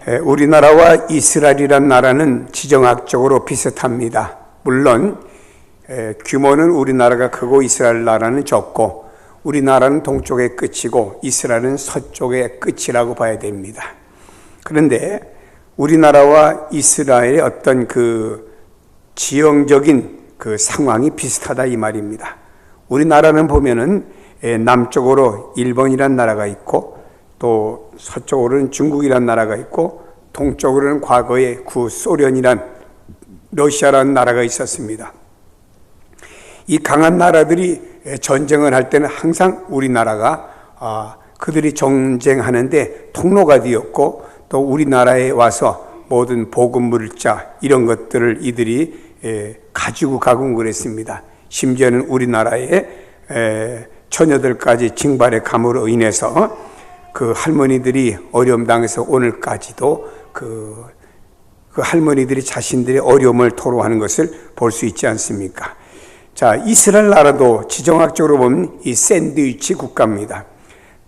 우리나라와 이스라엘이란 나라는 지정학적으로 비슷합니다. 물론 규모는 우리나라가 크고 이스라엘 나라는 적고, 우리나라는 동쪽의 끝이고 이스라엘은 서쪽의 끝이라고 봐야 됩니다. 그런데 우리나라와 이스라엘의 어떤 그 지형적인 그 상황이 비슷하다 이 말입니다. 우리나라는 보면은 남쪽으로 일본이란 나라가 있고, 또 서쪽으로는 중국이란 나라가 있고, 동쪽으로는 과거에 구소련이란 러시아라는 나라가 있었습니다. 이 강한 나라들이 전쟁을 할 때는 항상 우리나라가 그들이 전쟁하는데 통로가 되었고, 또 우리나라에 와서 모든 보급 물자 이런 것들을 이들이 가지고 가고 그랬습니다. 심지어는 우리나라에 처녀들까지 징발의 감으로 인해서 그 할머니들이 어려움 당해서 오늘까지도 그 할머니들이 자신들의 어려움을 토로하는 것을 볼 수 있지 않습니까? 자, 이스라엘 나라도 지정학적으로 보면 이 샌드위치 국가입니다.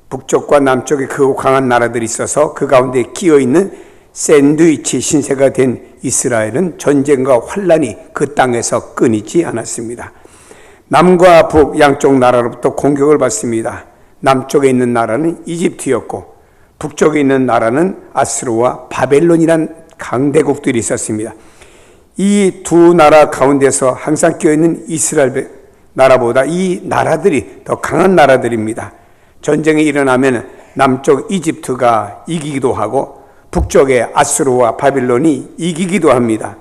북쪽과 남쪽에 크고 강한 나라들이 있어서 그 가운데 끼어 있는 샌드위치 신세가 된 이스라엘은 전쟁과 환란이 그 땅에서 끊이지 않았습니다. 남과 북 양쪽 나라로부터 공격을 받습니다. 남쪽에 있는 나라는 이집트였고, 북쪽에 있는 나라는 아스루와 바벨론이란 강대국들이 있었습니다. 이 두 나라 가운데서 항상 끼어있는 이스라엘 나라보다 이 나라들이 더 강한 나라들입니다. 전쟁이 일어나면 남쪽 이집트가 이기기도 하고 북쪽의 아스루와 바벨론이 이기기도 합니다.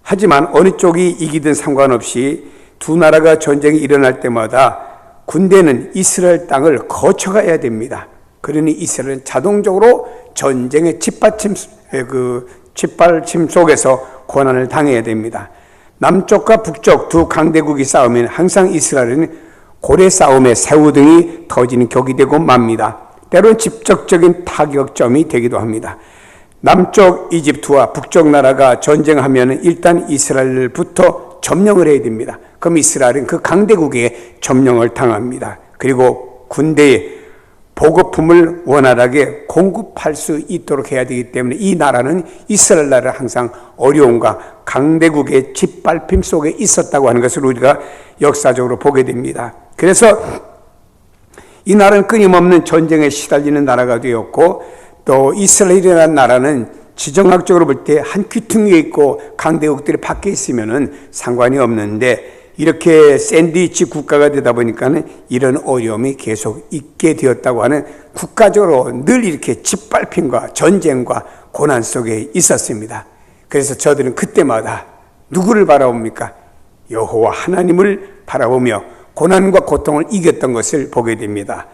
하지만 어느 쪽이 이기든 상관없이 두 나라가 전쟁이 일어날 때마다 군대는 이스라엘 땅을 거쳐가야 됩니다. 그러니 이스라엘은 자동적으로 전쟁의 뒷받침 속에서 고난을 당해야 됩니다. 남쪽과 북쪽 두 강대국이 싸우면 항상 이스라엘은 고래 싸움에 새우등이 터지는 격이 되고 맙니다. 때로는 직접적인 타격점이 되기도 합니다. 남쪽 이집트와 북쪽 나라가 전쟁하면 일단 이스라엘부터 점령을 해야 됩니다. 그럼 이스라엘은 그 강대국에 점령을 당합니다. 그리고 군대에 보급품을 원활하게 공급할 수 있도록 해야 되기 때문에 이 나라는 이스라엘 나라는 항상 어려움과 강대국의 짓밟힘 속에 있었다고 하는 것을 우리가 역사적으로 보게 됩니다. 그래서 이 나라는 끊임없는 전쟁에 시달리는 나라가 되었고, 또 이스라엘이라는 나라는 지정학적으로 볼 때 한 귀퉁이에 있고 강대국들이 밖에 있으면은 상관이 없는데, 이렇게 샌드위치 국가가 되다 보니까는 이런 어려움이 계속 있게 되었다고 하는, 국가적으로 늘 이렇게 짓밟힘과 전쟁과 고난 속에 있었습니다. 그래서 저들은 그때마다 누구를 바라봅니까? 여호와 하나님을 바라보며 고난과 고통을 이겼던 것을 보게 됩니다.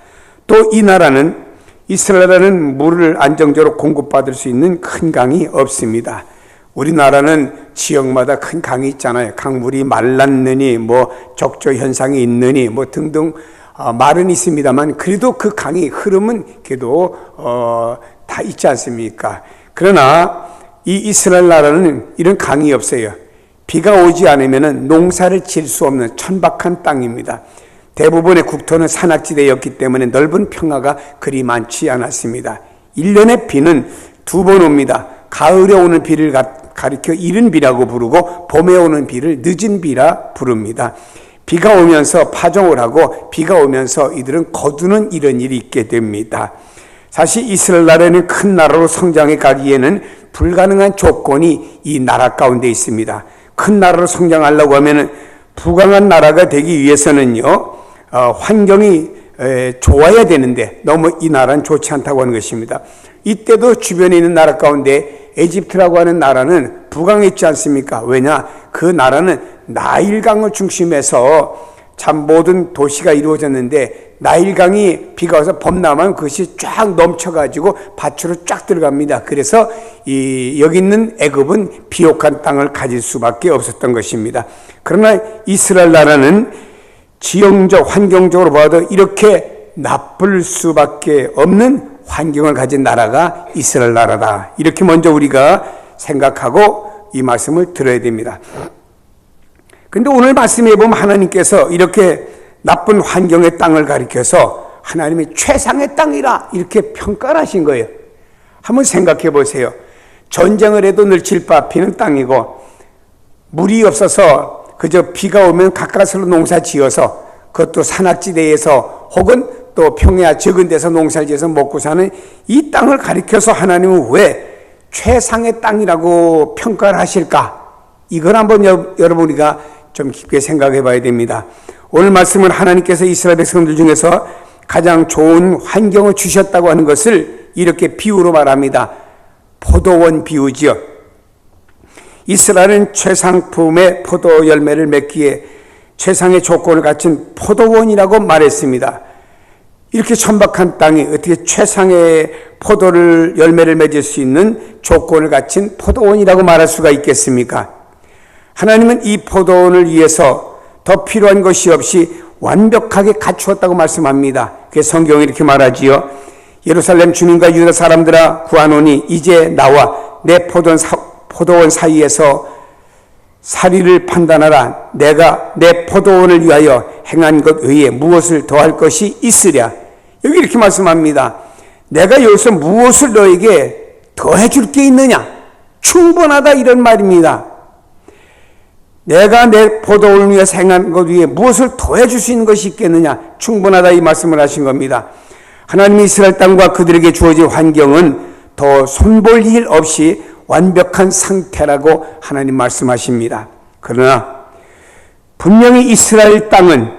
또 이 나라는, 이스라엘은 물을 안정적으로 공급받을 수 있는 큰 강이 없습니다. 우리나라는 지역마다 큰 강이 있잖아요. 강물이 말랐느니 적조 현상이 있느니 등등 말은 있습니다만, 그래도 그 강이 흐름은 그래도 다 있지 않습니까? 그러나 이 이스라엘 나라는 이런 강이 없어요. 비가 오지 않으면 농사를 지을 수 없는 천박한 땅입니다. 대부분의 국토는 산악지대였기 때문에 넓은 평화가 그리 많지 않았습니다. 1년의 비는 2번 옵니다. 가을에 오는 비를 가리켜 이른 비라고 부르고, 봄에 오는 비를 늦은 비라 부릅니다. 비가 오면서 파종을 하고 비가 오면서 이들은 거두는 이런 일이 있게 됩니다. 사실 이스라엘 나라는 큰 나라로 성장해 가기에는 불가능한 조건이 이 나라 가운데 있습니다. 큰 나라로 성장하려고 하면 부강한 나라가 되기 위해서는요, 환경이 좋아야 되는데 너무 이 나라는 좋지 않다고 하는 것입니다. 이때도 주변에 있는 나라 가운데 에집트라고 하는 나라는 부강했지 않습니까? 왜냐? 그 나라는 나일강을 중심해서 참 모든 도시가 이루어졌는데, 나일강이 비가 와서 범람하면 그것이 쫙 넘쳐가지고 밭으로 쫙 들어갑니다. 그래서 여기 있는 애굽은 비옥한 땅을 가질 수밖에 없었던 것입니다. 그러나 이스라엘 나라는 지형적, 환경적으로 봐도 이렇게 나쁠 수밖에 없는 환경을 가진 나라가 이스라엘 나라다. 이렇게 먼저 우리가 생각하고 이 말씀을 들어야 됩니다. 그런데 오늘 말씀에 보면 하나님께서 이렇게 나쁜 환경의 땅을 가리켜서 하나님이 최상의 땅이라 이렇게 평가를 하신 거예요. 한번 생각해 보세요. 전쟁을 해도 늘칠 바 비는 땅이고, 물이 없어서 그저 비가 오면 가까스로 농사 지어서, 그것도 산악지대에서 혹은 또 평야 적은 데서 농사를 지어서 먹고 사는 이 땅을 가리켜서 하나님은 왜 최상의 땅이라고 평가를 하실까? 이걸 한번 여러분 우리가 좀 깊게 생각해 봐야 됩니다. 오늘 말씀은 하나님께서 이스라엘 백성들 중에서 가장 좋은 환경을 주셨다고 하는 것을 이렇게 비유로 말합니다. 포도원 비유지요. 이스라엘은 최상품의 포도 열매를 맺기에 최상의 조건을 갖춘 포도원이라고 말했습니다. 이렇게 천박한 땅이 어떻게 최상의 포도를 열매를 맺을 수 있는 조건을 갖춘 포도원이라고 말할 수가 있겠습니까? 하나님은 이 포도원을 위해서 더 필요한 것이 없이 완벽하게 갖추었다고 말씀합니다. 그래서 성경이 이렇게 말하지요. 예루살렘 주민과 유다 사람들아 구하노니 이제 나와 내 포도원 사이에서 사리를 판단하라. 내가 내 포도원을 위하여 행한 것 외에 무엇을 더할 것이 있으랴. 여기 이렇게 말씀합니다. 내가 여기서 무엇을 너에게 더해 줄 게 있느냐? 충분하다 이런 말입니다. 내가 내 포도원을 위해서 행한 것 위에 무엇을 더해 줄 수 있는 것이 있겠느냐? 충분하다 이 말씀을 하신 겁니다. 하나님이 이스라엘 땅과 그들에게 주어진 환경은 더 손볼 일 없이 완벽한 상태라고 하나님 말씀하십니다. 그러나 분명히 이스라엘 땅은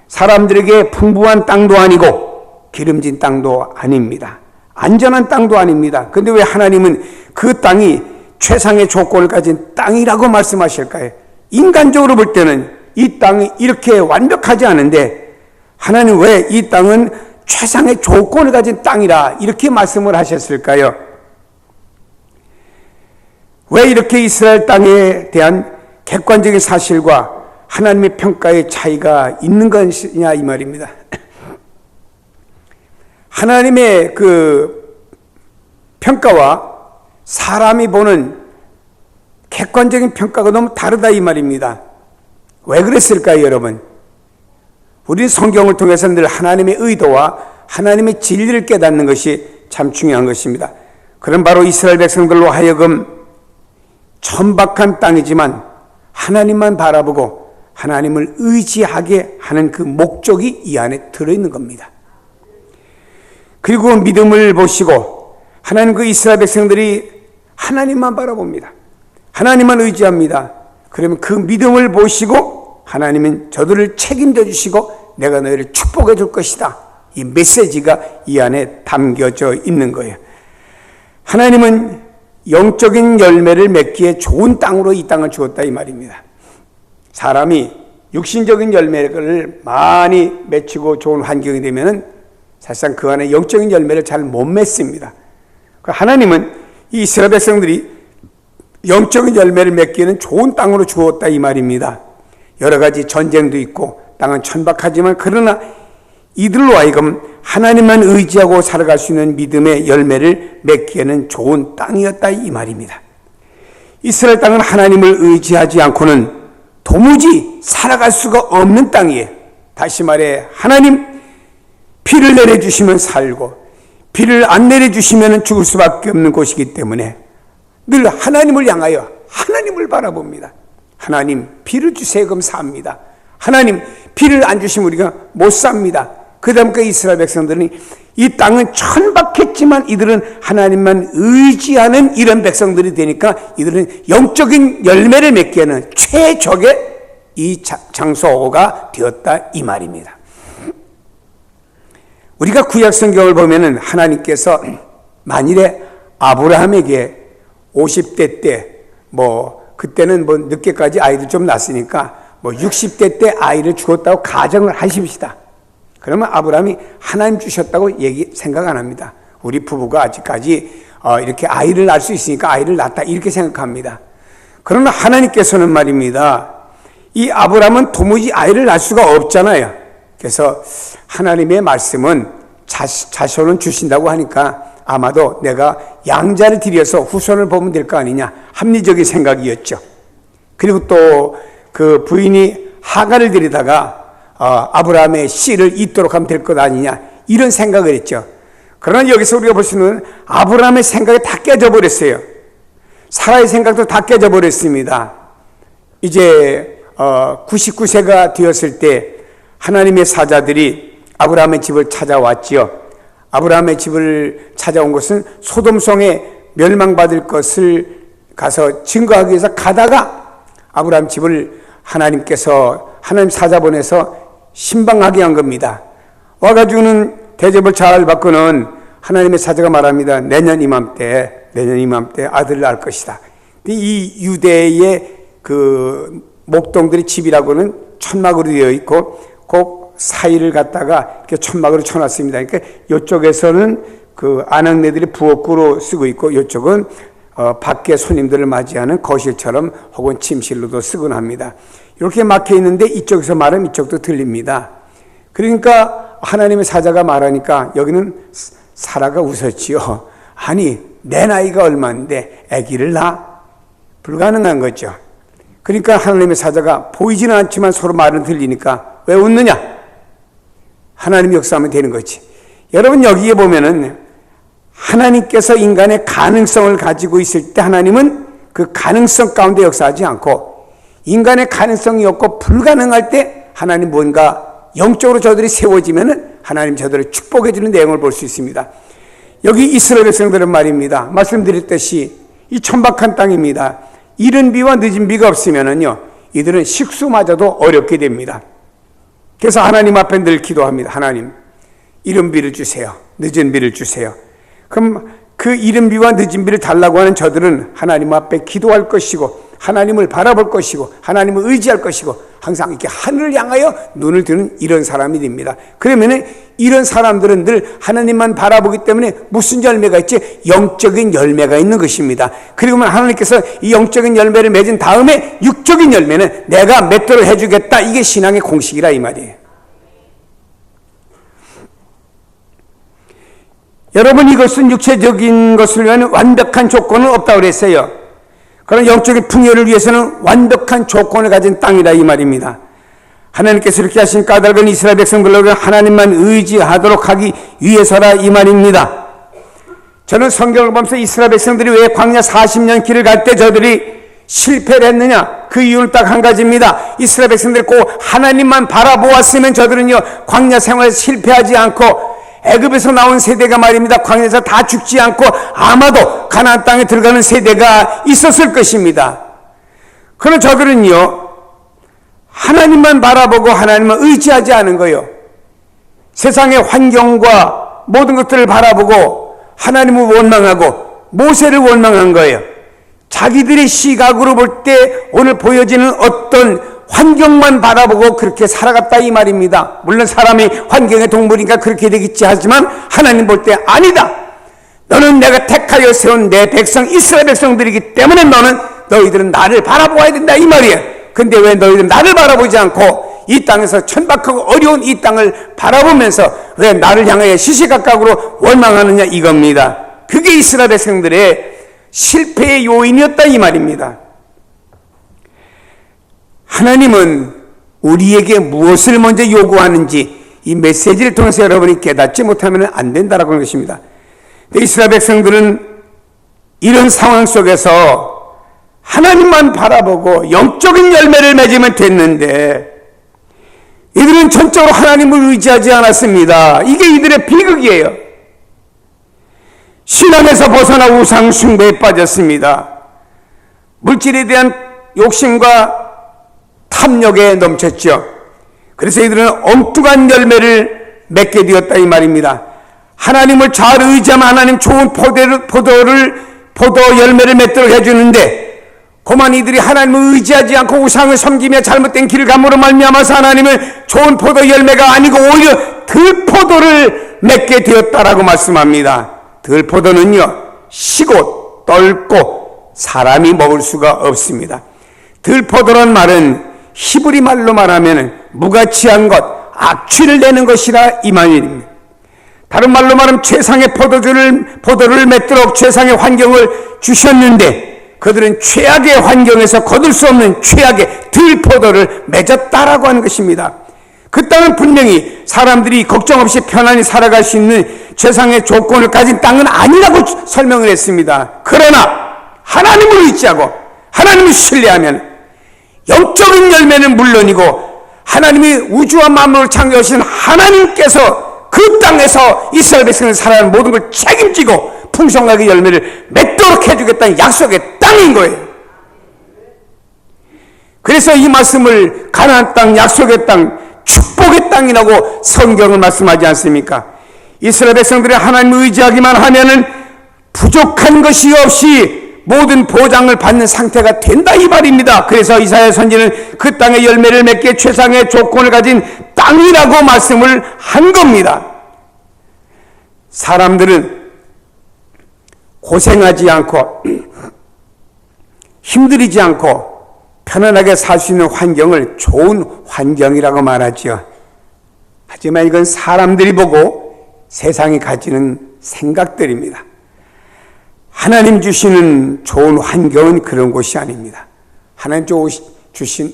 사람들에게 풍부한 땅도 아니고 기름진 땅도 아닙니다. 안전한 땅도 아닙니다. 그런데 왜 하나님은 그 땅이 최상의 조건을 가진 땅이라고 말씀하실까요? 인간적으로 볼 때는 이 땅이 이렇게 완벽하지 않은데 하나님 왜 이 땅은 최상의 조건을 가진 땅이라 이렇게 말씀을 하셨을까요? 왜 이렇게 이스라엘 땅에 대한 객관적인 사실과 하나님의 평가의 차이가 있는 것이냐 이 말입니다. 하나님의 그 평가와 사람이 보는 객관적인 평가가 너무 다르다 이 말입니다. 왜 그랬을까요, 여러분? 우리는 성경을 통해서 늘 하나님의 의도와 하나님의 진리를 깨닫는 것이 참 중요한 것입니다. 그런 바로 이스라엘 백성들로 하여금 천박한 땅이지만 하나님만 바라보고 하나님을 의지하게 하는 그 목적이 이 안에 들어있는 겁니다. 그리고 믿음을 보시고 하나님 그 이스라엘 백성들이 하나님만 바라봅니다. 하나님만 의지합니다. 그러면 그 믿음을 보시고 하나님은 저들을 책임져 주시고 내가 너희를 축복해 줄 것이다. 이 메시지가 이 안에 담겨져 있는 거예요. 하나님은 영적인 열매를 맺기에 좋은 땅으로 이 땅을 주었다 이 말입니다. 사람이 육신적인 열매를 많이 맺히고 좋은 환경이 되면은 사실상 그 안에 영적인 열매를 잘 못 맺습니다. 하나님은 이 이스라엘 백성들이 영적인 열매를 맺기에는 좋은 땅으로 주었다 이 말입니다. 여러 가지 전쟁도 있고 땅은 천박하지만 그러나 이들로 하여금 하나님만 의지하고 살아갈 수 있는 믿음의 열매를 맺기에는 좋은 땅이었다 이 말입니다. 이스라엘 땅은 하나님을 의지하지 않고는 도무지 살아갈 수가 없는 땅이에요. 다시 말해 하나님 비를 내려주시면 살고 비를 안 내려주시면 죽을 수밖에 없는 곳이기 때문에 늘 하나님을 향하여 하나님을 바라봅니다. 하나님 비를 주세요 그럼 삽니다. 하나님 비를 안 주시면 우리가 못 삽니다. 그 다음 그 이스라엘 백성들은 이 땅은 천박했지만 이들은 하나님만 의지하는 이런 백성들이 되니까 이들은 영적인 열매를 맺기에는 최적의 이 장소가 되었다 이 말입니다. 우리가 구약 성경을 보면은 하나님께서 만일에 아브라함에게 50대 때 그때는 늦게까지 아이들 좀 낳았으니까 60대 때 아이를 주었다고 가정을 하십시다. 그러면 아브라함이 하나님 주셨다고 생각 안 합니다. 우리 부부가 아직까지 이렇게 아이를 낳을 수 있으니까 아이를 낳았다 이렇게 생각합니다. 그러나 하나님께서는 말입니다. 이 아브라함은 도무지 아이를 낳을 수가 없잖아요. 그래서 하나님의 말씀은 자손은 주신다고 하니까 아마도 내가 양자를 들여서 후손을 보면 될 거 아니냐 합리적인 생각이었죠. 그리고 또 그 부인이 하갈을 데리다가 아브라함의 씨를 잇도록 하면 될 것 아니냐 이런 생각을 했죠. 그러나 여기서 우리가 볼 수 있는 아브라함의 생각이 다 깨져버렸어요. 사라의 생각도 다 깨져버렸습니다. 이제 99세가 되었을 때 하나님의 사자들이 아브라함의 집을 찾아왔지요. 아브라함의 집을 찾아온 것은 소돔성에 멸망받을 것을 가서 증거하기 위해서 가다가 아브라함 집을 하나님 사자 보내서 신방하게 한 겁니다. 와가지고는 대접을 잘 받고는 하나님의 사자가 말합니다. 내년 이맘때 아들을 낳을 것이다. 이 유대의 그 목동들의 집이라고는 천막으로 되어 있고 그 사이를 갖다가 이렇게 천막으로 쳐놨습니다. 그러니까 이쪽에서는 그 아낙네들이 부엌구로 쓰고 있고 이쪽은 밖에 손님들을 맞이하는 거실처럼 혹은 침실로도 쓰곤 합니다. 이렇게 막혀 있는데 이쪽에서 말하면 이쪽도 들립니다. 그러니까 하나님의 사자가 말하니까 여기는 사라가 웃었지요. 아니 내 나이가 얼마인데 아기를 낳아? 불가능한 거죠. 그러니까 하나님의 사자가 보이지는 않지만 서로 말은 들리니까 왜 웃느냐? 하나님이 역사하면 되는 거지. 여러분 여기에 보면은 하나님께서 인간의 가능성을 가지고 있을 때 하나님은 그 가능성 가운데 역사하지 않고 인간의 가능성이 없고 불가능할 때 하나님 뭔가 영적으로 저들이 세워지면은 하나님 저들을 축복해 주는 내용을 볼 수 있습니다. 여기 이스라엘 백성들은 말입니다. 말씀드렸듯이 이 천박한 땅입니다. 이른 비와 늦은 비가 없으면은요 이들은 식수마저도 어렵게 됩니다. 그래서 하나님 앞에 늘 기도합니다. 하나님 이른 비를 주세요. 늦은 비를 주세요. 그럼 그 이른 비와 늦은 비를 달라고 하는 저들은 하나님 앞에 기도할 것이고 하나님을 바라볼 것이고 하나님을 의지할 것이고 항상 이렇게 하늘을 향하여 눈을 드는 이런 사람이 됩니다. 그러면 이런 사람들은 늘 하나님만 바라보기 때문에 무슨 열매가 있지? 영적인 열매가 있는 것입니다. 그리고 하나님께서 이 영적인 열매를 맺은 다음에 육적인 열매는 내가 맺도록 해주겠다. 이게 신앙의 공식이라 이 말이에요. 여러분 이것은 육체적인 것을 위한 완벽한 조건은 없다고 그랬어요. 그런 영적인 풍요를 위해서는 완벽한 조건을 가진 땅이라 이 말입니다. 하나님께서 이렇게 하신 까닭은 이스라엘 백성들로 하나님만 의지하도록 하기 위해서라 이 말입니다. 저는 성경을 보면서 이스라엘 백성들이 왜 광야 40년 길을 갈 때 저들이 실패를 했느냐? 그 이유는 딱 한 가지입니다. 이스라엘 백성들이 꼭 하나님만 바라보았으면 저들은요 광야 생활에서 실패하지 않고 애굽에서 나온 세대가 말입니다. 광야에서 다 죽지 않고 아마도 가나안 땅에 들어가는 세대가 있었을 것입니다. 그러나 저들은요 하나님만 바라보고 하나님만 의지하지 않은 거예요. 세상의 환경과 모든 것들을 바라보고 하나님을 원망하고 모세를 원망한 거예요. 자기들의 시각으로 볼 때 오늘 보여지는 어떤 환경만 바라보고 그렇게 살아갔다 이 말입니다. 물론 사람이 환경의 동물이니까 그렇게 되겠지 하지만 하나님 볼 때 아니다. 너는 내가 택하여 세운 내 백성 이스라엘 백성들이기 때문에 너희들은 나를 바라보아야 된다 이 말이에요. 근데 왜 너희들은 나를 바라보지 않고 이 땅에서 천박하고 어려운 이 땅을 바라보면서 왜 나를 향하여 시시각각으로 원망하느냐 이겁니다. 그게 이스라엘 백성들의 실패의 요인이었다 이 말입니다. 하나님은 우리에게 무엇을 먼저 요구하는지 이 메시지를 통해서 여러분이 깨닫지 못하면 안 된다라고 하는 것입니다. 근데 이스라엘 백성들은 이런 상황 속에서 하나님만 바라보고 영적인 열매를 맺으면 됐는데 이들은 전적으로 하나님을 의지하지 않았습니다. 이게 이들의 비극이에요. 신앙에서 벗어나 우상 숭배에 빠졌습니다. 물질에 대한 욕심과 탐욕에 넘쳤죠. 그래서 이들은 엉뚱한 열매를 맺게 되었다 이 말입니다. 하나님을 잘 의지하면 하나님 좋은 포도 열매를 맺도록 해주는데 그만 이들이 하나님을 의지하지 않고 우상을 섬기며 잘못된 길을 감으로 말미암아서 하나님을 좋은 포도 열매가 아니고 오히려 들포도를 맺게 되었다라고 말씀합니다. 들포도는요 시고 떫고 사람이 먹을 수가 없습니다. 들포도란 말은 히브리 말로 말하면 무가치한 것, 악취를 내는 것이라 이 말입니다. 다른 말로 말하면 최상의 포도를 맺도록 최상의 환경을 주셨는데 그들은 최악의 환경에서 거둘 수 없는 최악의 들포도를 맺었다라고 하는 것입니다. 그 땅은 분명히 사람들이 걱정 없이 편안히 살아갈 수 있는 최상의 조건을 가진 땅은 아니라고 설명을 했습니다. 그러나 하나님을 의지하고 하나님을 신뢰하면 영적인 열매는 물론이고 하나님이 우주와 만물을 창조하신 하나님께서 그 땅에서 이스라엘 백성을 살아가는 모든 걸 책임지고 풍성하게 열매를 맺도록 해주겠다는 약속의 땅인 거예요. 그래서 이 말씀을 가나안 땅, 약속의 땅, 축복의 땅이라고 성경은 말씀하지 않습니까? 이스라엘 백성들이 하나님을 의지하기만 하면은 부족한 것이 없이 모든 보장을 받는 상태가 된다 이 말입니다. 그래서 이사야 선지는 그 땅의 열매를 맺기에 최상의 조건을 가진 땅이라고 말씀을 한 겁니다. 사람들은 고생하지 않고 힘들이지 않고 편안하게 살 수 있는 환경을 좋은 환경이라고 말하지요. 하지만 이건 사람들이 보고 세상이 가지는 생각들입니다. 하나님 주시는 좋은 환경은 그런 곳이 아닙니다. 하나님 주신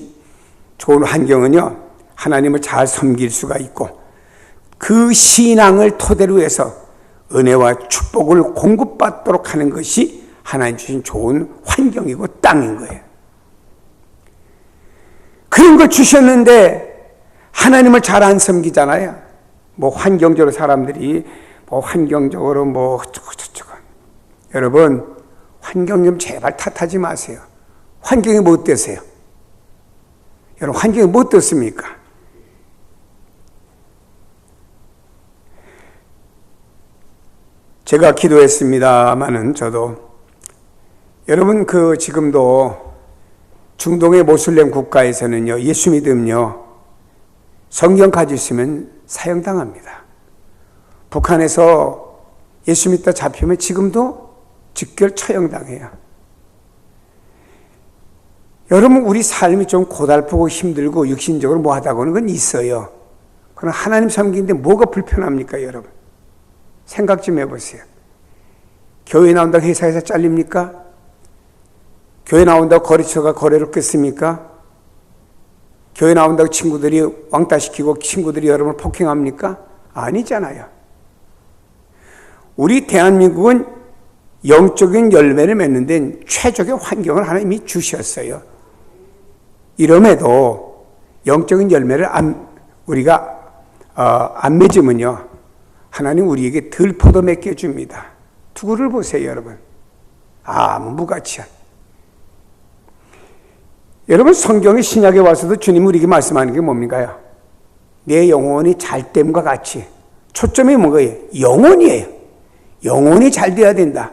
좋은 환경은요, 하나님을 잘 섬길 수가 있고 그 신앙을 토대로 해서 은혜와 축복을 공급받도록 하는 것이 하나님 주신 좋은 환경이고 땅인 거예요. 그런 걸 주셨는데 하나님을 잘 안 섬기잖아요. 뭐 환경적으로 사람들이 뭐 환경적으로 뭐 저거. 여러분 환경 좀 제발 탓하지 마세요. 환경이 뭐 어때세요? 여러분 환경이 뭐 어떻습니까? 제가 기도했습니다마는 저도 여러분 지금도 중동의 모슬렘 국가에서는요, 예수 믿음요, 성경 가지고 있으면 사형당합니다. 북한에서 예수 믿다 잡히면 지금도 즉결 처형당해요. 여러분, 우리 삶이 좀 고달프고 힘들고 육신적으로 뭐 하다고는 건 있어요. 그러나 하나님 섬기는데 뭐가 불편합니까, 여러분? 생각 좀 해보세요. 교회 나온다고 회사에서 잘립니까? 교회 나온다고 거래처가 거래를 끊습니까? 교회 나온다고 친구들이 왕따시키고 친구들이 여러분을 폭행합니까? 아니잖아요. 우리 대한민국은 영적인 열매를 맺는 데 최적의 환경을 하나님이 주셨어요. 이럼에도 영적인 열매를 우리가 안 맺으면요, 하나님 우리에게 들포도 맺게 줍니다. 누구를 보세요, 여러분. 아무 무가치한. 여러분, 성경의 신약에 와서도 주님 우리에게 말씀하는 게 뭡니까요? 내 영혼이 잘 됨과 같이. 초점이 뭐예요? 영혼이에요. 영혼이 잘 되어야 된다.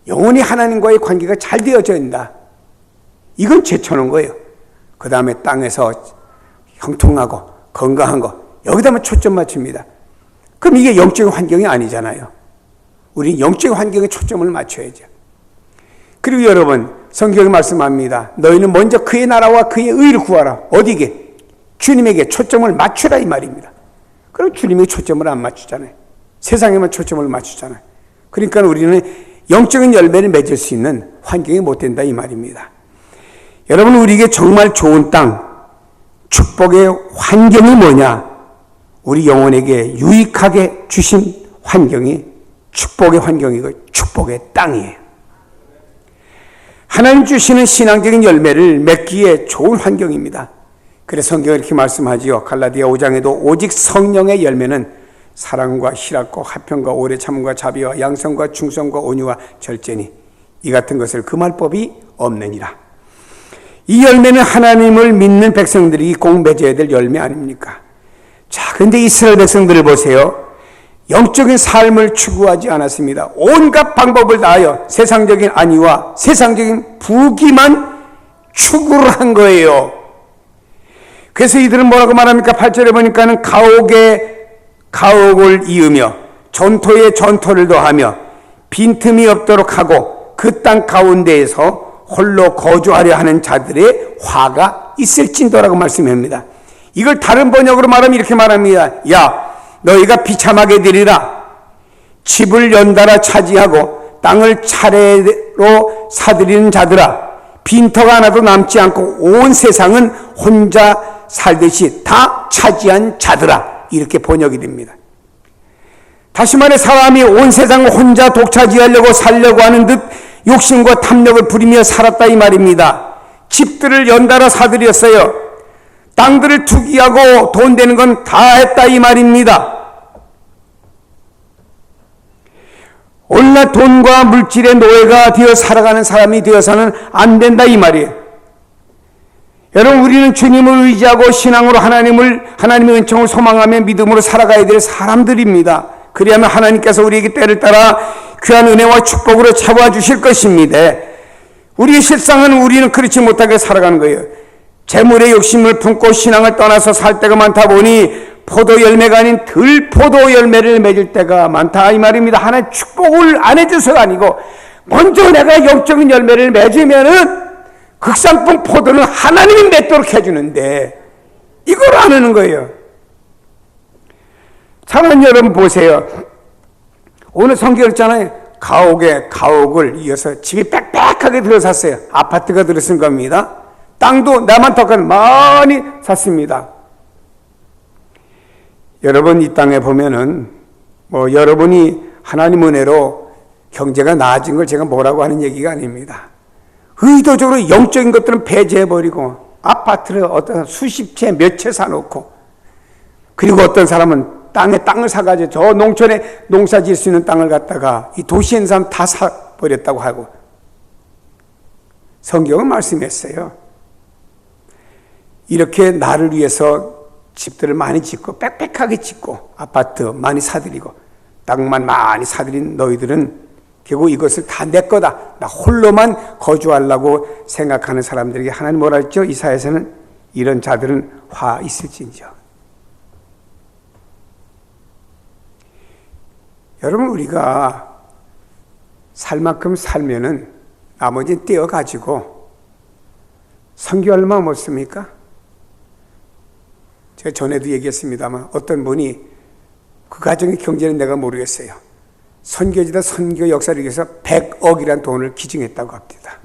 영혼이 하나님과의 관계가 잘 되어져야 된다. 이건 제쳐놓은 거예요. 그 다음에 땅에서 형통하고 건강한 거, 여기다만 초점 맞춥니다. 그럼 이게 영적인 환경이 아니잖아요. 우리 영적인 환경에 초점을 맞춰야죠. 그리고 여러분, 성경이 말씀합니다. 너희는 먼저 그의 나라와 그의 의를 구하라. 어디게? 주님에게 초점을 맞추라 이 말입니다. 그럼 주님이 초점을 안 맞추잖아요. 세상에만 초점을 맞추잖아요. 그러니까 우리는 영적인 열매를 맺을 수 있는 환경이 못 된다 이 말입니다. 여러분, 우리에게 정말 좋은 땅, 축복의 환경이 뭐냐? 우리 영혼에게 유익하게 주신 환경이 축복의 환경이고 축복의 땅이에요. 하나님 주시는 신앙적인 열매를 맺기에 좋은 환경입니다. 그래서 성경이 이렇게 말씀하지요. 갈라디아 5장에도 오직 성령의 열매는 사랑과 희락과 화평과 오래 참음과 자비와 양성과 충성과 온유와 절제니 이 같은 것을 금할 법이 없느니라. 이 열매는 하나님을 믿는 백성들이 꼭 맺어야 될 열매 아닙니까? 자, 그런데 이스라엘 백성들을 보세요. 영적인 삶을 추구하지 않았습니다. 온갖 방법을 다하여 세상적인 안위와 세상적인 부귀만 추구를 한 거예요. 그래서 이들은 뭐라고 말합니까? 8절에 보니까는 가옥에 가옥을 이으며 전토에 전토를 더하며 빈틈이 없도록 하고 그 땅 가운데에서 홀로 거주하려 하는 자들의 화가 있을진도라고 말씀합니다. 이걸 다른 번역으로 말하면 이렇게 말합니다. 야, 너희가 비참하게 되리라. 집을 연달아 차지하고 땅을 차례로 사들이는 자들아, 빈터가 하나도 남지 않고 온 세상은 혼자 살듯이 다 차지한 자들아. 이렇게 번역이 됩니다. 다시 말해 사람이 온 세상을 혼자 독차지하려고 살려고 하는 듯 욕심과 탐욕을 부리며 살았다 이 말입니다. 집들을 연달아 사들였어요. 땅들을 투기하고 돈 되는 건 다 했다 이 말입니다. 오늘날 돈과 물질의 노예가 되어 살아가는 사람이 되어서는 안 된다 이 말이에요. 여러분, 우리는 주님을 의지하고 신앙으로 하나님의 은총을 소망하며 믿음으로 살아가야 될 사람들입니다. 그리하면 하나님께서 우리에게 때를 따라 귀한 은혜와 축복으로 채워주실 것입니다. 우리의 실상은 우리는 그렇지 못하게 살아가는 거예요. 재물의 욕심을 품고 신앙을 떠나서 살 때가 많다 보니 포도 열매가 아닌 들포도 열매를 맺을 때가 많다 이 말입니다. 하나님 축복을 안 해줘서가 아니고 먼저 내가 영적인 열매를 맺으면은 극상품 포도는 하나님이 맺도록 해주는데 이걸 안 하는 거예요. 사랑하는 여러분 보세요. 오늘 성경을 읽잖아요. 가옥을 이어서 집이 빽빽하게 들어섰어요. 아파트가 들어선 겁니다. 땅도 나만 덕한 많이 샀습니다. 여러분 이 땅에 보면은 여러분이 하나님 은혜로 경제가 나아진 걸 제가 뭐라고 하는 얘기가 아닙니다. 의도적으로 영적인 것들은 배제해버리고 아파트를 어떤 수십 채 몇 채 사놓고, 그리고 어떤 사람은 땅을 사가지고 저 농촌에 농사 지을 수 있는 땅을 갖다가 이 도시에 있는 사람 다 사버렸다고 하고, 성경은 말씀했어요. 이렇게 나를 위해서 집들을 많이 짓고 빽빽하게 짓고 아파트 많이 사들이고 땅만 많이 사들인 너희들은 결국 이것을 다 내 거다, 나 홀로만 거주하려고 생각하는 사람들에게 하나님 뭐라 했죠? 이사야서는 이런 자들은 화 있을진저. 여러분, 우리가 살 만큼 살면은 나머지는 떼어가지고 성교 얼마 못 씁니까? 제가 전에도 얘기했습니다만 어떤 분이 그 가정의 경제는 내가 모르겠어요. 선교지다 선교 역사를 위해서 100억이란 돈을 기증했다고 합니다.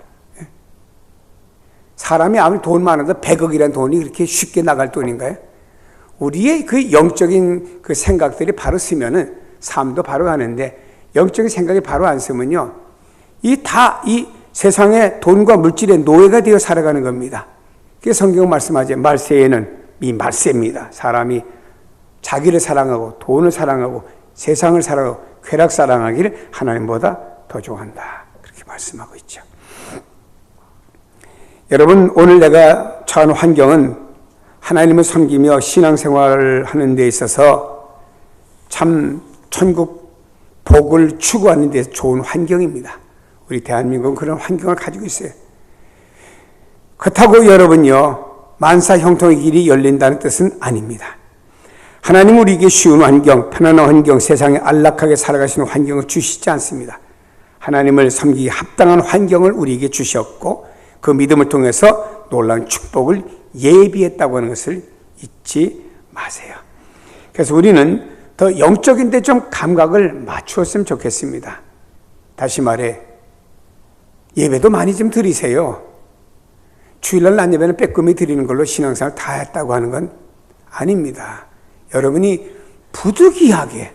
사람이 아무리 돈 많아도 100억이란 돈이 그렇게 쉽게 나갈 돈인가요? 우리의 그 영적인 그 생각들이 바로 쓰면은 삶도 바로 가는데, 영적인 생각이 바로 안 쓰면요, 이 세상의 돈과 물질의 노예가 되어 살아가는 겁니다. 그래서 성경은 말씀하죠. 말세에는 이 말세입니다. 사람이 자기를 사랑하고 돈을 사랑하고 세상을 사랑하고 쾌락 사랑하기를 하나님보다 더 좋아한다. 그렇게 말씀하고 있죠. 여러분, 오늘 내가 처한 환경은 하나님을 섬기며 신앙생활을 하는 데 있어서 참 천국 복을 추구하는 데 좋은 환경입니다. 우리 대한민국은 그런 환경을 가지고 있어요. 그렇다고 여러분요, 만사 형통의 길이 열린다는 뜻은 아닙니다. 하나님 우리에게 쉬운 환경, 편안한 환경, 세상에 안락하게 살아가시는 환경을 주시지 않습니다. 하나님을 섬기기 합당한 환경을 우리에게 주셨고 그 믿음을 통해서 놀라운 축복을 예비했다고 하는 것을 잊지 마세요. 그래서 우리는 더 영적인 데 좀 감각을 맞추었으면 좋겠습니다. 다시 말해, 예배도 많이 좀 드리세요. 주일날 낮 예배는 빼꼼히 드리는 걸로 신앙생활 다 했다고 하는 건 아닙니다. 여러분이 부득이하게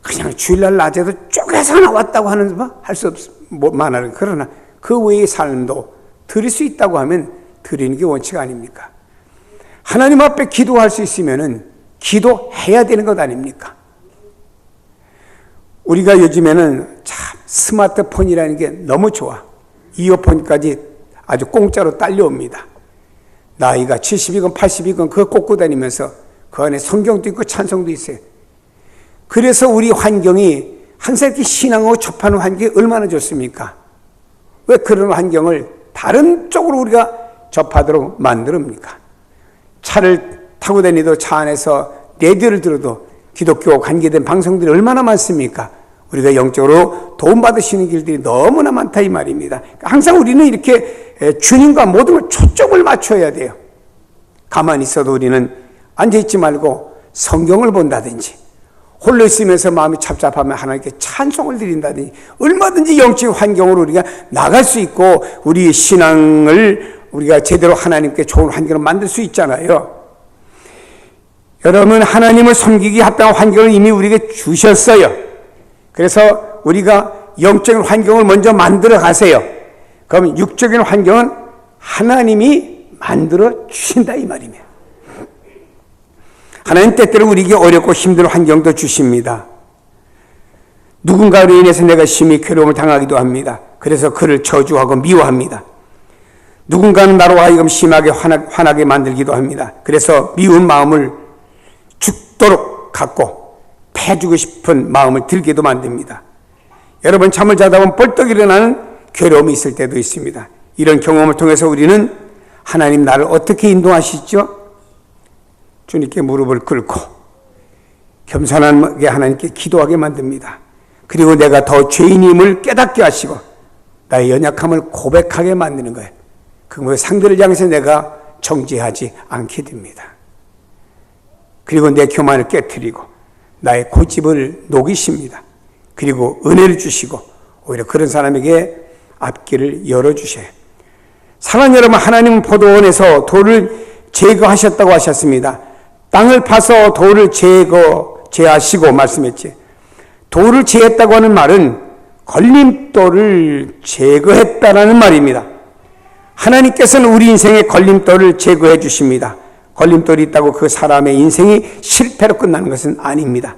그냥 주일날 낮에도 쪼개서 나왔다고 하는 거 할 수 많아요. 그러나 그 외의 삶도 드릴 수 있다고 하면 드리는 게 원칙 아닙니까? 하나님 앞에 기도할 수 있으면은 기도해야 되는 것 아닙니까? 우리가 요즘에는 참 스마트폰이라는 게 너무 좋아. 이어폰까지 아주 공짜로 딸려옵니다. 나이가 70이건 80이건 그거 꽂고 다니면서 그 안에 성경도 있고 찬송도 있어요. 그래서 우리 환경이 항상 이렇게 신앙하고 접하는 환경이 얼마나 좋습니까? 왜 그런 환경을 다른 쪽으로 우리가 접하도록 만듭니까? 차를 타고 다니도 차 안에서 라디오를 들어도 기독교 관계된 방송들이 얼마나 많습니까? 우리가 영적으로 도움받으시는 길들이 너무나 많다 이 말입니다. 항상 우리는 이렇게 주님과 모든 걸 초점을 맞춰야 돼요. 가만히 있어도 우리는 앉아있지 말고 성경을 본다든지, 홀로 있으면서 마음이 착잡하면 하나님께 찬송을 드린다든지, 얼마든지 영적인 환경으로 우리가 나갈 수 있고 우리 신앙을 우리가 제대로 하나님께 좋은 환경을 만들 수 있잖아요. 여러분, 하나님을 섬기기 합당한 환경을 이미 우리에게 주셨어요. 그래서 우리가 영적인 환경을 먼저 만들어 가세요. 그럼 육적인 환경은 하나님이 만들어 주신다 이 말이에요. 하나님 때때로 우리에게 어렵고 힘든 환경도 주십니다. 누군가로 인해서 내가 심히 괴로움을 당하기도 합니다. 그래서 그를 저주하고 미워합니다. 누군가는 나로 하여금 심하게 화나게 만들기도 합니다. 그래서 미운 마음을 죽도록 갖고 패주고 싶은 마음을 들게도 만듭니다. 여러분 잠을 자다 보면 벌떡 일어나는 괴로움이 있을 때도 있습니다. 이런 경험을 통해서 우리는 하나님 나를 어떻게 인도하시죠? 주님께 무릎을 꿇고 겸손하게 하나님께 기도하게 만듭니다. 그리고 내가 더 죄인임을 깨닫게 하시고 나의 연약함을 고백하게 만드는 거예요. 그 상대를 향해서 내가 정죄하지 않게 됩니다. 그리고 내 교만을 깨트리고 나의 고집을 녹이십니다. 그리고 은혜를 주시고 오히려 그런 사람에게 앞길을 열어주셔요. 사랑하는 여러분, 하나님은 포도원에서 돌을 제거하셨다고 하셨습니다. 땅을 파서 돌을 제하시고 말씀했지. 돌을 제했다고 하는 말은 걸림돌을 제거했다라는 말입니다. 하나님께서는 우리 인생의 걸림돌을 제거해 주십니다. 걸림돌이 있다고 그 사람의 인생이 실패로 끝나는 것은 아닙니다.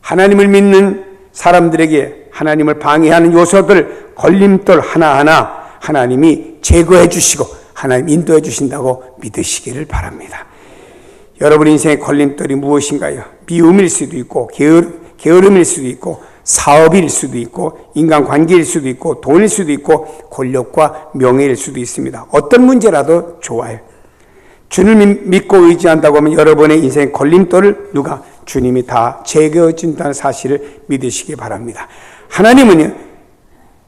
하나님을 믿는 사람들에게 하나님을 방해하는 요소들, 걸림돌 하나하나 하나님이 제거해 주시고 하나님 인도해 주신다고 믿으시기를 바랍니다. 여러분 인생의 걸림돌이 무엇인가요? 미움일 수도 있고 게으름일 수도 있고 사업일 수도 있고 인간관계일 수도 있고 돈일 수도 있고 권력과 명예일 수도 있습니다. 어떤 문제라도 좋아요. 주님을 믿고 의지한다고 하면 여러분의 인생의 걸림돌을 누가? 주님이 다 제거해 준다는 사실을 믿으시기 바랍니다. 하나님은요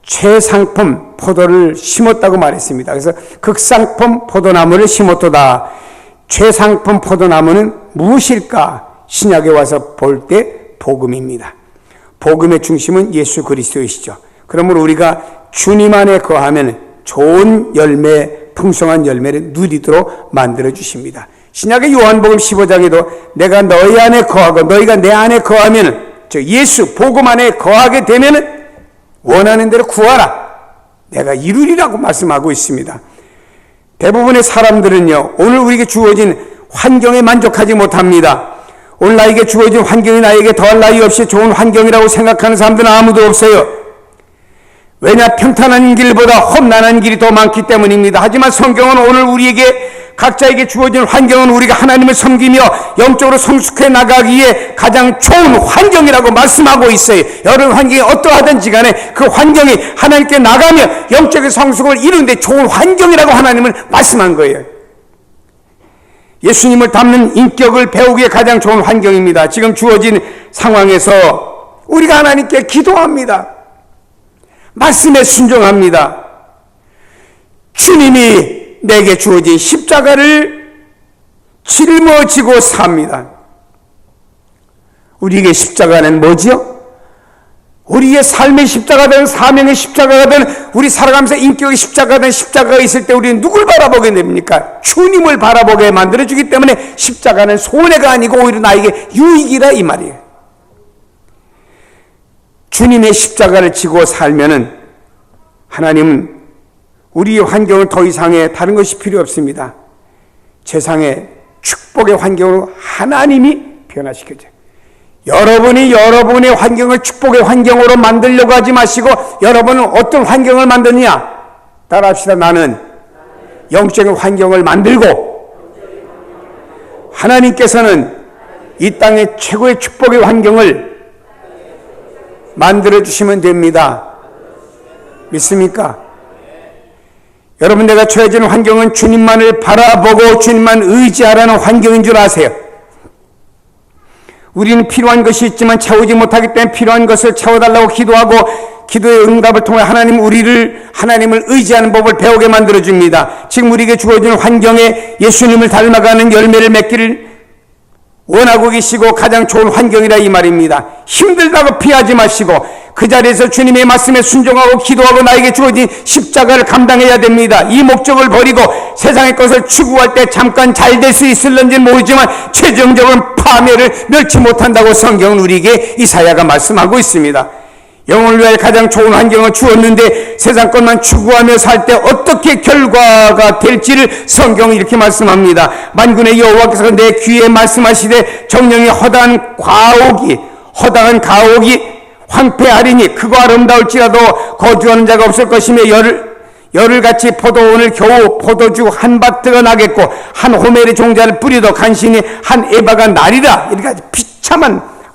최상품 포도를 심었다고 말했습니다. 그래서 극상품 포도나무를 심었도다. 최상품 포도나무는 무엇일까? 신약에 와서 볼 때 복음입니다. 복음의 중심은 예수 그리스도이시죠. 그러므로 우리가 주님 안에 거하면 좋은 열매, 풍성한 열매를 누리도록 만들어 주십니다. 신약의 요한복음 15장에도 내가 너희 안에 거하고 너희가 내 안에 거하면, 저 예수 복음 안에 거하게 되면 원하는 대로 구하라. 내가 이루리라고 말씀하고 있습니다. 대부분의 사람들은요, 오늘 우리에게 주어진 환경에 만족하지 못합니다. 오늘 나에게 주어진 환경이 나에게 더할 나위 없이 좋은 환경이라고 생각하는 사람들은 아무도 없어요. 왜냐? 평탄한 길보다 험난한 길이 더 많기 때문입니다. 하지만 성경은 오늘 우리에게 각자에게 주어진 환경은 우리가 하나님을 섬기며 영적으로 성숙해 나가기에 가장 좋은 환경이라고 말씀하고 있어요. 여러 환경이 어떠하든지 간에 그 환경이 하나님께 나가며 영적인 성숙을 이루는데 좋은 환경이라고 하나님은 말씀한 거예요. 예수님을 닮는 인격을 배우기에 가장 좋은 환경입니다. 지금 주어진 상황에서 우리가 하나님께 기도합니다. 말씀에 순종합니다. 주님이 내게 주어진 십자가를 짊어지고 삽니다. 우리에게 십자가는 뭐지요? 우리의 삶의 십자가든 사명의 십자가든 우리 살아가면서 인격의 십자가든 십자가가 있을 때 우리는 누굴 바라보게 됩니까? 주님을 바라보게 만들어주기 때문에 십자가는 손해가 아니고 오히려 나에게 유익이라 이 말이에요. 주님의 십자가를 지고 살면은 하나님은 우리의 환경을 더 이상의 다른 것이 필요 없습니다. 세상의 축복의 환경으로 하나님이 변화시켜줘요. 여러분이 여러분의 환경을 축복의 환경으로 만들려고 하지 마시고 여러분은 어떤 환경을 만드냐? 따라합시다. 나는 영적인 환경을 만들고 하나님께서는 이 땅의 최고의 축복의 환경을 만들어주시면 됩니다. 믿습니까? 여러분, 내가 처해진 환경은 주님만을 바라보고 주님만 의지하라는 환경인 줄 아세요? 우리는 필요한 것이 있지만 채우지 못하기 때문에 필요한 것을 채워달라고 기도하고 기도의 응답을 통해 하나님을 의지하는 법을 배우게 만들어줍니다. 지금 우리에게 주어진 환경에 예수님을 닮아가는 열매를 맺기를 원하고 계시고 가장 좋은 환경이라 이 말입니다. 힘들다고 피하지 마시고 그 자리에서 주님의 말씀에 순종하고 기도하고 나에게 주어진 십자가를 감당해야 됩니다. 이 목적을 버리고 세상의 것을 추구할 때 잠깐 잘 될 수 있을런지 모르지만 최종적으로는 파멸을 멸치 못한다고 성경은 우리에게 이사야가 말씀하고 있습니다. 영혼을 위해 가장 좋은 환경을 주었는데 세상 것만 추구하며 살 때 어떻게 결과가 될지를 성경이 이렇게 말씀합니다. 만군의 여호와께서 내 귀에 말씀하시되 정령이 허다한 가옥이 황폐하리니 크고 아름다울지라도 거주하는 자가 없을 것이며 열흘같이 포도원을 겨우 포도주 한 바트가 나겠고 한 호멜의 종자를 뿌리도 간신히 한 에바가 나리라. 이렇게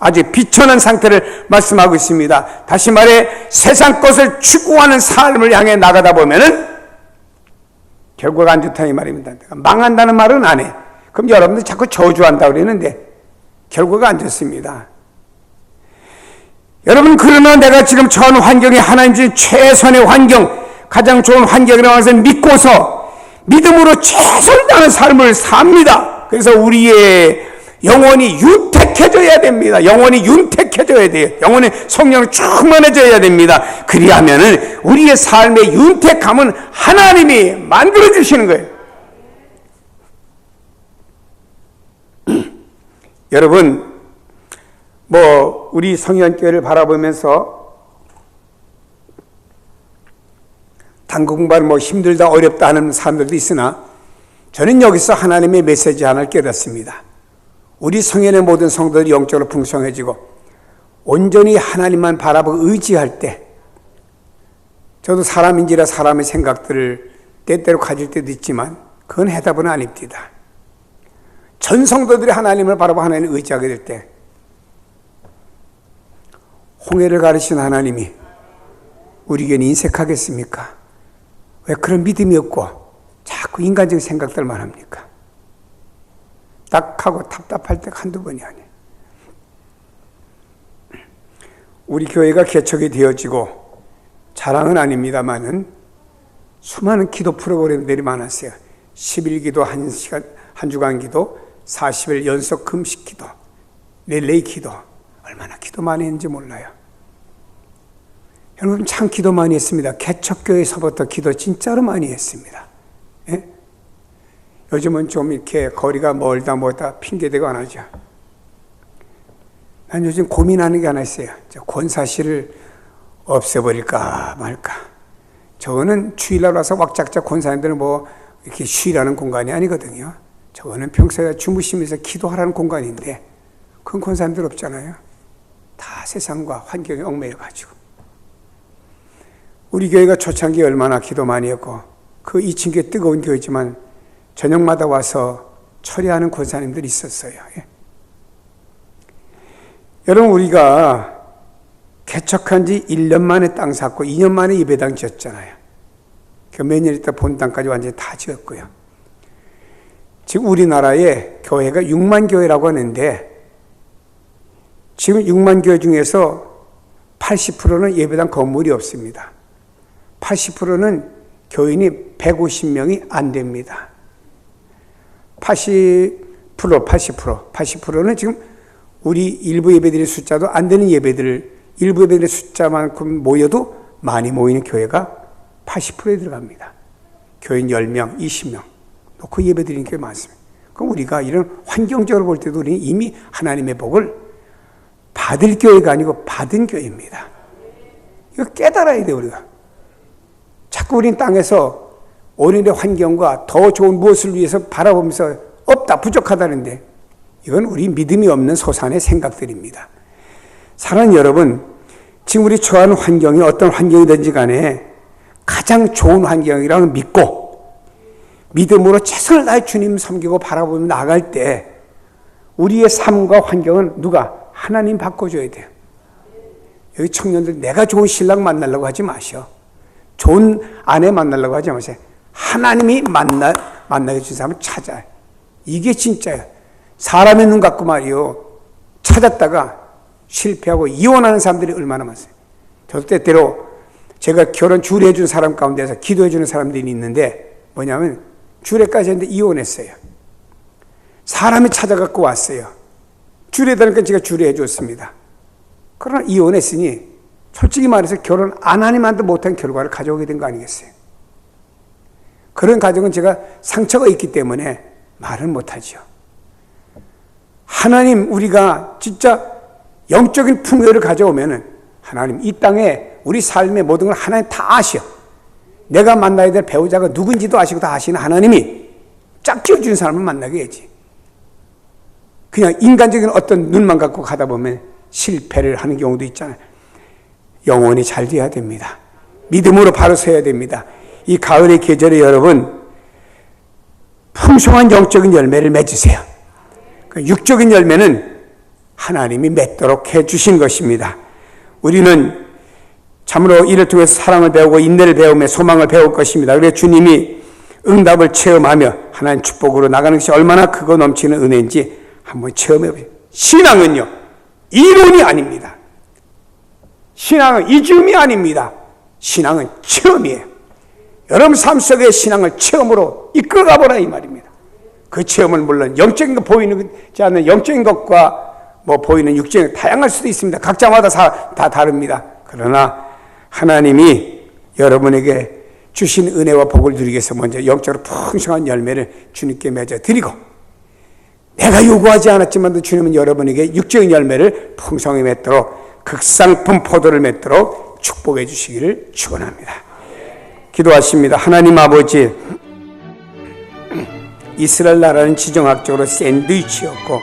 아주 비천한 상태를 말씀하고 있습니다. 다시 말해 세상 것을 추구하는 삶을 향해 나가다 보면은 결과가 안 좋다는 말입니다. 망한다는 말은 안 해. 그럼 여러분들 자꾸 저주한다고 그러는데 결과가 안 좋습니다. 여러분, 그러나 내가 지금 처한 환경이 하나님 중 최선의 환경, 가장 좋은 환경이라고 해서 믿고서 믿음으로 최선을 다하는 삶을 삽니다. 그래서 우리의 영혼이 윤택해져야 됩니다. 영혼이 윤택해져야 돼요. 영혼의 성령이 충만해져야 됩니다. 그리하면은 우리의 삶의 윤택함은 하나님이 만들어 주시는 거예요. 여러분, 우리 성현교회를 바라보면서 단거 공부하는 힘들다 어렵다 하는 사람들도 있으나 저는 여기서 하나님의 메시지 하나를 깨닫습니다. 우리 성현의 모든 성도들이 영적으로 풍성해지고 온전히 하나님만 바라보고 의지할 때, 저도 사람인지라 사람의 생각들을 때때로 가질 때도 있지만 그건 해답은 아닙니다. 전 성도들이 하나님을 바라보고 하나님을 의지하게 될 때 홍해를 가르친 하나님이 우리에게 인색하겠습니까? 왜 그런 믿음이 없고 자꾸 인간적인 생각들만 합니까? 딱하고 답답할 때가 한두 번이 아니에요. 우리 교회가 개척이 되어지고 자랑은 아닙니다만은 수많은 기도 프로그램들이 많았어요. 10일 기도 1시간, 한 주간 기도, 40일 연속 금식 기도, 릴레이 기도. 얼마나 기도 많이 했는지 몰라요. 여러분, 참 기도 많이 했습니다. 개척교회에서부터 기도 진짜로 많이 했습니다. 예? 요즘은 좀 이렇게 거리가 멀다 핑계대고 안 하죠. 난 요즘 고민하는 게 하나 있어요. 권사실을 없애버릴까 말까. 저거는 주일날 와서 왁작작 권사님들은 이렇게 쉬라는 공간이 아니거든요. 저거는 평소에 주무시면서 기도하라는 공간인데 그건 권사님들 없잖아요. 다 세상과 환경에 얽매여가지고. 우리 교회가 초창기에 얼마나 기도 많이 했고 그 2층 교회 뜨거운 교회지만 저녁마다 와서 처리하는 권사님들이 있었어요. 예. 여러분, 우리가 개척한 지 1년 만에 땅 샀고 2년 만에 예배당 지었잖아요. 그 몇 년 있다 본 땅까지 완전히 다 지었고요. 지금 우리나라에 교회가 6만 교회라고 하는데 지금 6만 교회 중에서 80%는 예배당 건물이 없습니다. 80%는 교인이 150명이 안 됩니다. 80%는 지금 우리 일부 예배드리는 숫자도 안 되는 일부 예배드리는 숫자만큼 모여도 많이 모이는 교회가 80%에 들어갑니다. 교인 10명, 20명 놓고 예배드리는 교회 많습니다. 그럼 우리가 이런 환경적으로 볼 때도 우리는 이미 하나님의 복을 받을 교회가 아니고 받은 교회입니다. 이거 깨달아야 돼요, 우리가. 자꾸 우린 땅에서 오늘의 환경과 더 좋은 무엇을 위해서 바라보면서 없다, 부족하다는데 이건 우리 믿음이 없는 소산의 생각들입니다. 사랑하는 여러분, 지금 우리 처한 환경이 어떤 환경이든지 간에 가장 좋은 환경이라고 믿고 믿음으로 최선을 다해 주님 섬기고 바라보며 나갈 때 우리의 삶과 환경은 누가? 하나님 바꿔줘야 돼요. 여기 청년들 내가 좋은 신랑 만나려고 하지 마시오. 좋은 아내 만나려고 하지 마세요. 하나님이 만나게 주신 사람을 찾아요. 이게 진짜예요. 사람의 눈 갖고 말이요. 찾았다가 실패하고 이혼하는 사람들이 얼마나 많아요. 저도 때때로 제가 결혼 주례해 준 사람 가운데서 기도해 주는 사람들이 있는데 뭐냐면 주례까지 했는데 이혼했어요. 사람이 찾아갖고 왔어요. 주례다니까 제가 주례해 줬습니다. 그러나 이혼했으니 솔직히 말해서 결혼 안 하니만도 못한 결과를 가져오게 된 거 아니겠어요? 그런 가정은 제가 상처가 있기 때문에 말을 못하죠. 하나님, 우리가 진짜 영적인 풍요를 가져오면은 하나님 이 땅에 우리 삶의 모든 걸 하나님 다 아셔. 내가 만나야 될 배우자가 누군지도 아시고 다 아시는 하나님이 짝 지어준 사람을 만나게 해야지. 그냥 인간적인 어떤 눈만 갖고 가다 보면 실패를 하는 경우도 있잖아요. 영혼이 잘 돼야 됩니다. 믿음으로 바로 서야 됩니다. 이 가을의 계절에 여러분 풍성한 영적인 열매를 맺으세요. 그 육적인 열매는 하나님이 맺도록 해주신 것입니다. 우리는 참으로 이를 통해서 사랑을 배우고 인내를 배우며 소망을 배울 것입니다. 그래서 주님이 응답을 체험하며 하나님 축복으로 나가는 것이 얼마나 크고 넘치는 은혜인지 한번 체험해 보세요. 신앙은요, 이론이 아닙니다. 신앙은 이중이 아닙니다. 신앙은 체험이에요. 여러분 삶 속의 신앙을 체험으로 이끌어가 보라 이 말입니다. 그 체험은 물론 영적인 것 보이지 않는 영적인 것과 뭐 보이는 육적인 다양할 수도 있습니다. 각자마다 다 다릅니다. 그러나 하나님이 여러분에게 주신 은혜와 복을 누리기 위해서 먼저 영적으로 풍성한 열매를 주님께 맺어드리고, 내가 요구하지 않았지만 주님은 여러분에게 육적인 열매를 풍성히 맺도록, 극상품 포도를 맺도록 축복해 주시기를 축원합니다. 기도하십니다. 하나님 아버지, 이스라엘 나라는 지정학적으로 샌드위치였고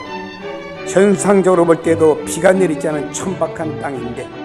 전상적으로 볼 때도 비가 내리지 않은 천박한 땅인데